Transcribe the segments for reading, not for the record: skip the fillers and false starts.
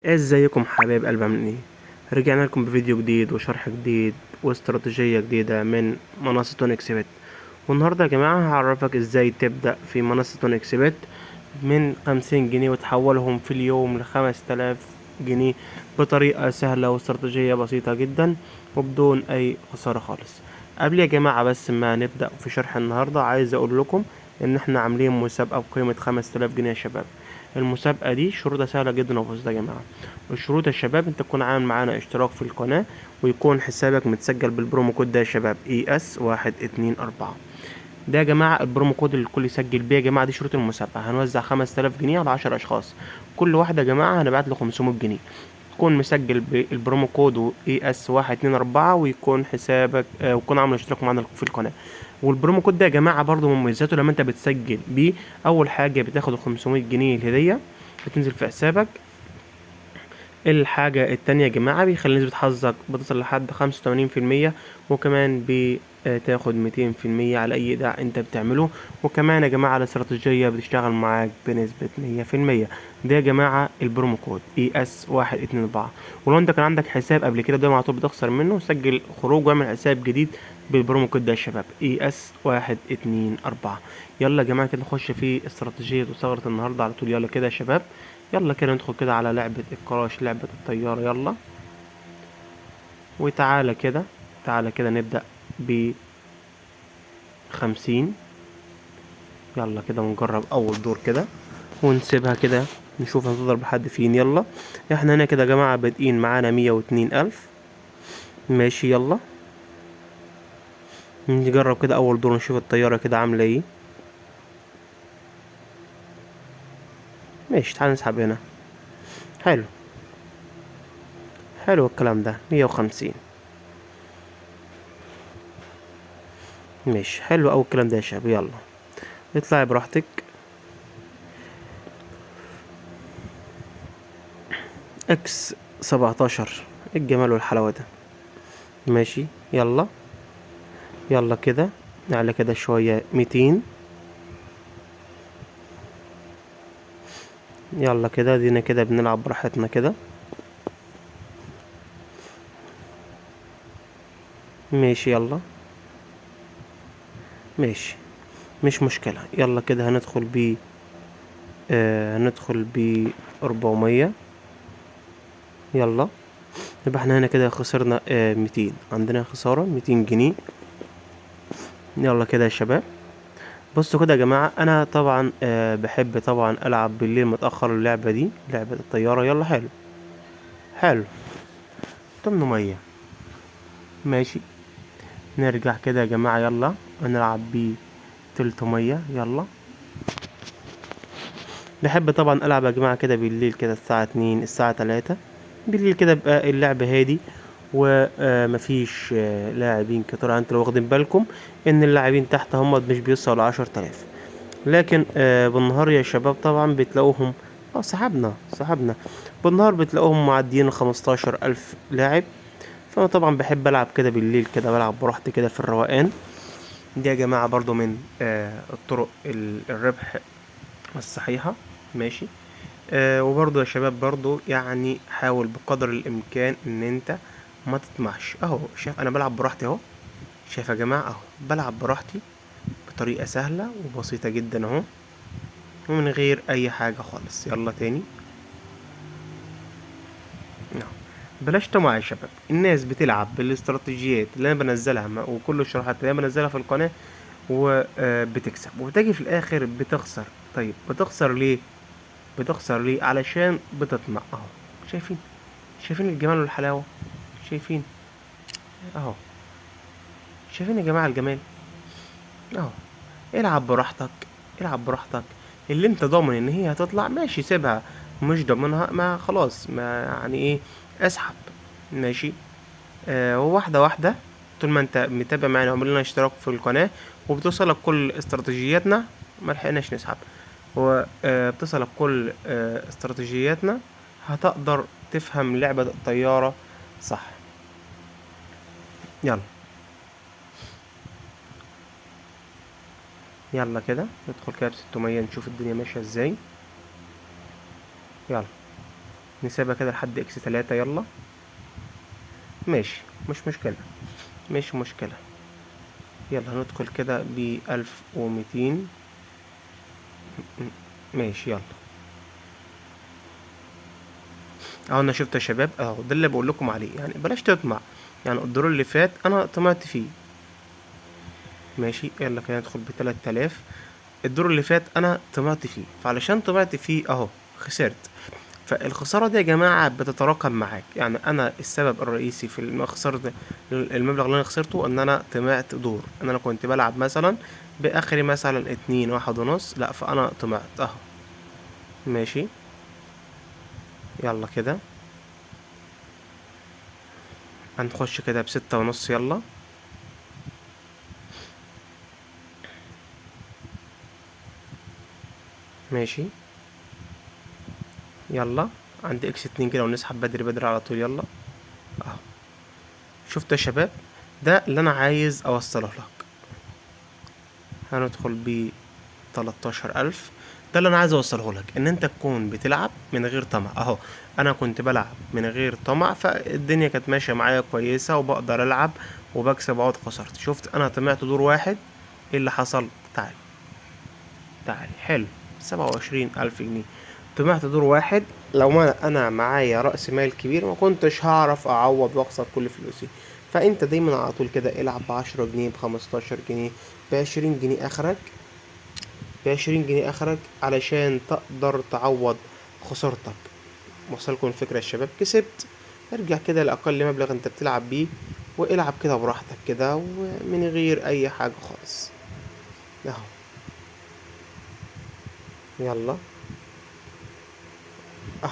ازيكم حبايب قلب عاملين ايه؟ رجعنا لكم بفيديو جديد وشرح جديد واستراتيجية جديدة من منصة اونكس بت. والنهاردة يا جماعة هعرفك ازاي تبدأ في منصة اونكس بت من 50 جنيه وتحولهم في اليوم ل5000 جنيه بطريقة سهلة واستراتيجية بسيطة جدا وبدون اي خسارة خالص. قبل يا جماعة بس ما نبدأ في شرح النهاردة عايز اقول لكم ان احنا عاملين مسابقة بقيمة 5000 جنيه يا شباب. المسابقة دي شروطها سهلة جدا وبسيطة يا جماعة. الشروط يا شباب انت تكون عامل معانا اشتراك في القناة ويكون حسابك متسجل بالبرومو كود ده يا شباب ES124. ده يا جماعة البرومو كود اللي الكل يسجل بيه يا جماعة. دي شروط المسابقة. هنوزع 5000 جنيه على 10 أشخاص. كل واحدة يا جماعة هنبعت له 500 جنيه. تكون مسجل بالبرومو كود ES124 ويكون حسابك ويكون عامل اشتراك معانا في القناة. والبرومو كود ده يا جماعة برضو مميزاته لما انت بتسجل بيه أول حاجة بتاخد 500 جنيه الهدية بتنزل في حسابك. الحاجة التانية يا جماعة بيخلي نسبة حظك بتصل لحد 85%. وكمان بتاخد 200% على أي إيداع أنت بتعمله. وكمان يا جماعة الاستراتيجية بتشتغل معاك بنسبة 100%. ده يا جماعة البرومو كود ES124. ولو أنت كان عندك حساب قبل كده ده على طول بتخسر منه سجل خروج واعمل حساب جديد بالبرومو كود ده يا شباب ES124. يلا يا جماعة كده نخش في استراتيجية وثغرة النهاردة على طول. يلا كده يا شباب. يلا كده ندخل كده على لعبة الكراش لعبة الطيارة. يلا وتعالى كده. تعالى كده نبدأ ب50. يلا كده ونجرب أول دور كده ونسيبها كده نشوف هتضرب لحد فين. يلا احنا هنا كده يا جماعة بادئين معانا 102 ألف. ماشي يلا نجرب كده أول دور نشوف الطيارة كده عاملة ايه. ماشي تعالى نسحب هنا. حلو. حلو الكلام ده 150. ماشي حلو أوي الكلام ده يا شباب. يلا اطلعي براحتك. X17. الجمال والحلاوة ده. ماشي يلا. يلا كده نعلى كده شوية 200. يلا كده دينا كده بنلعب براحتنا كده. ماشي يلا. ماشي مش مشكلة. يلا كده هندخل ب هندخل ب400. يلا يبقى احنا هنا كده خسرنا 200. عندنا خسارة 200 جنيه. يلا كده يا شباب. بصوا كده يا جماعة انا طبعا بحب طبعا العب بالليل متأخر اللعبة دي لعبة الطيارة. يلا حلو. حلو 800. ماشي نرجع كده يا جماعة. يلا هنلعب ب 300. يلا بحب طبعا العب يا جماعة كده بالليل كده الساعة 2 الساعة 3 بالليل كده بقى اللعب هادي ومفيش لاعبين كتير. انتوا لو واخدين بالكم ان اللاعبين تحت هم مش بيوصلوا 10 تلاف. لكن بالنهار يا شباب طبعا بتلاقوهم سحبنا بالنهار بتلاقوهم معديين 15 ألف لاعب. فانا طبعا بحب العب كده بالليل كده بلعب براحتي كده في الروقان. دي يا جماعة برضو من الطرق الربح الصحيحة. ماشي. وبرضو يا شباب برضو يعني حاول بقدر الامكان ان انت ما تطمعش. اهو شايف انا بلعب براحتي اهو. شايف يا جماعة اهو بلعب براحتي بطريقة سهلة وبسيطة جدا اهو ومن غير اي حاجة خالص. يلا تاني. نعم. بلاش طمع يا شباب. الناس بتلعب بالاستراتيجيات اللي انا بنزلها وكل الشروحات اللي انا بنزلها في القناة وبتكسب وبتجي في الاخر بتخسر. طيب بتخسر ليه؟ بتخسر ليه؟ علشان بتطمع اهو. شايفين؟ شايفين الجمال والحلاوة؟ شايفين اهو؟ شايفين يا جماعة الجمال اهو؟ العب براحتك. العب براحتك. اللي انت ضامن ان هي هتطلع ماشي سيبها. مش ضامنها ما خلاص ما يعني ايه اسحب. ماشي. وواحدة واحدة. طول ما انت متابع معانا وعمل لنا اشتراك في القناة وبتوصلك كل استراتيجياتنا ما لحقناش نسحب. وبتصلك كل استراتيجياتنا هتقدر تفهم لعبة الطيارة صح. يلا. يلا كده ندخل كده ب600 نشوف الدنيا ماشية ازاي. يلا نسيبها كده لحد اكس 3. يلا ماشي، مش مشكلة، مش مشكلة. يلا هندخل كده ب1200. ماشي يلا. اهو انا شفت يا شباب، اهو ده اللي بقول لكم عليه، يعني بلاش تطمع. يعني الدور اللي فات انا طمعت فيه. ماشي يلا كده ندخل ب3000. الدور اللي فات انا طمعت فيه، فعلشان طمعت فيه اهو خسرت. فالخسارة دي يا جماعة بتتراكم معاك. يعني انا السبب الرئيسي في خسرت المبلغ اللي انا خسرته ان انا طمعت دور، ان انا كنت بلعب مثلا باخري مثلا 2 1.5، لا فانا طمعت اهو. ماشي يلا كده هنخش كده ب6.5. يلا ماشي يلا. عند اكس 2 كده ونسحب بدري بدري على طول. يلا اهو. شفتوا يا شباب؟ ده اللي انا عايز اوصله لك. هندخل ب 13,000. ده اللي انا عايز اوصله لك، ان انت تكون بتلعب من غير طمع اهو. انا كنت بلعب من غير طمع، فالدنيا كانت ماشيه معايا كويسه وبقدر العب وبكسب اقعد. خسرت، شفت انا طمعت دور واحد، ايه اللي حصل؟ تعال تعال. حلو، 27,000 جنيه. طمعت دور واحد. لو ما انا معايا رأس مال كبير ما كنتش هعرف اعوض واخسر كل فلوسي. فانت دايما على طول كده العب ب10 جنيه، ب15 جنيه، ب20 جنيه اخرك. ب20 جنيه اخرك علشان تقدر تعوض خسارتك. وصلكم الفكرة يا شباب؟ كسبت، ارجع كده لأقل مبلغ انت بتلعب بيه، والعب كده براحتك كده ومن غير اي حاجة خالص. اهو يلا اهو.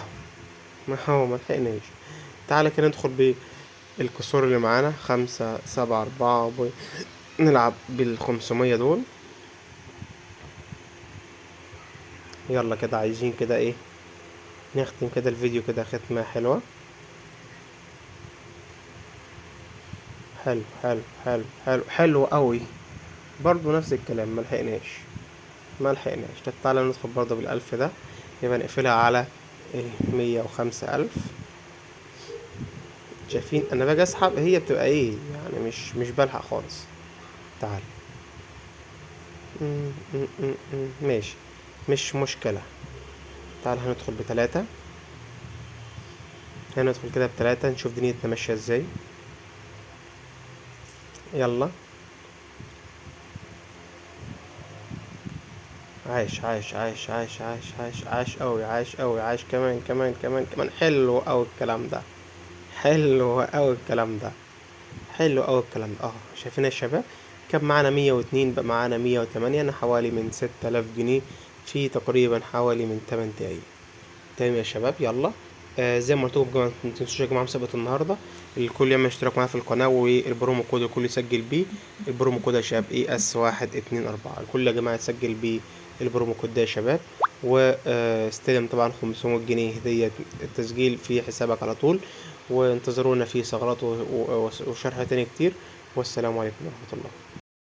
ما هو ملحقناش. تعالى كده ندخل بالكسور اللي معانا 5 7 4 نلعب بال500 دول. يلا كده عايزين كده ايه، نختم كده الفيديو كده ختمة حلوة. حلو حلو حلو حلو حلو قوي. برضو نفس الكلام، ملحقناش ملحقناش. طب تعالى ندخل برضو بالألف ده، يبقى نقفلها على 105,000. شايفين انا باجي اسحب هي بتبقى ايه يعني، مش بلحق خالص. تعال. ماشي، مش مشكلة. تعال هندخل ب3. هندخل كده ب3 نشوف دنيتنا ماشية ازاي. يلا عايش عايش عايش عايش عايش عايش عايش قوي، عايش قوي، عايش كمان كمان كمان كمان. حلو قوي الكلام ده، حلو قوي الكلام ده، حلو قوي الكلام ده. اه شايفين يا شباب؟ كان معانا 102 بقى معانا 108، انا حوالي من 6000 جنيه في تقريبا حوالي من 8 دقايق. تمام يا شباب. يلا زي ما قلت لكم ما تنسوش يا جماعه مسابقه النهارده. الكل يعمل اشتراك معايا في القناه، والبرومو كود الكل يسجل بيه. البرومو كود يا شباب اي اس 1 2 4. الكل يا جماعه يسجل بيه البرومو كود ده يا شباب، واستلم طبعا 500 جنيه هديه التسجيل في حسابك على طول. وانتظرونا في ثغرات وشرح تاني كتير. والسلام عليكم ورحمه الله.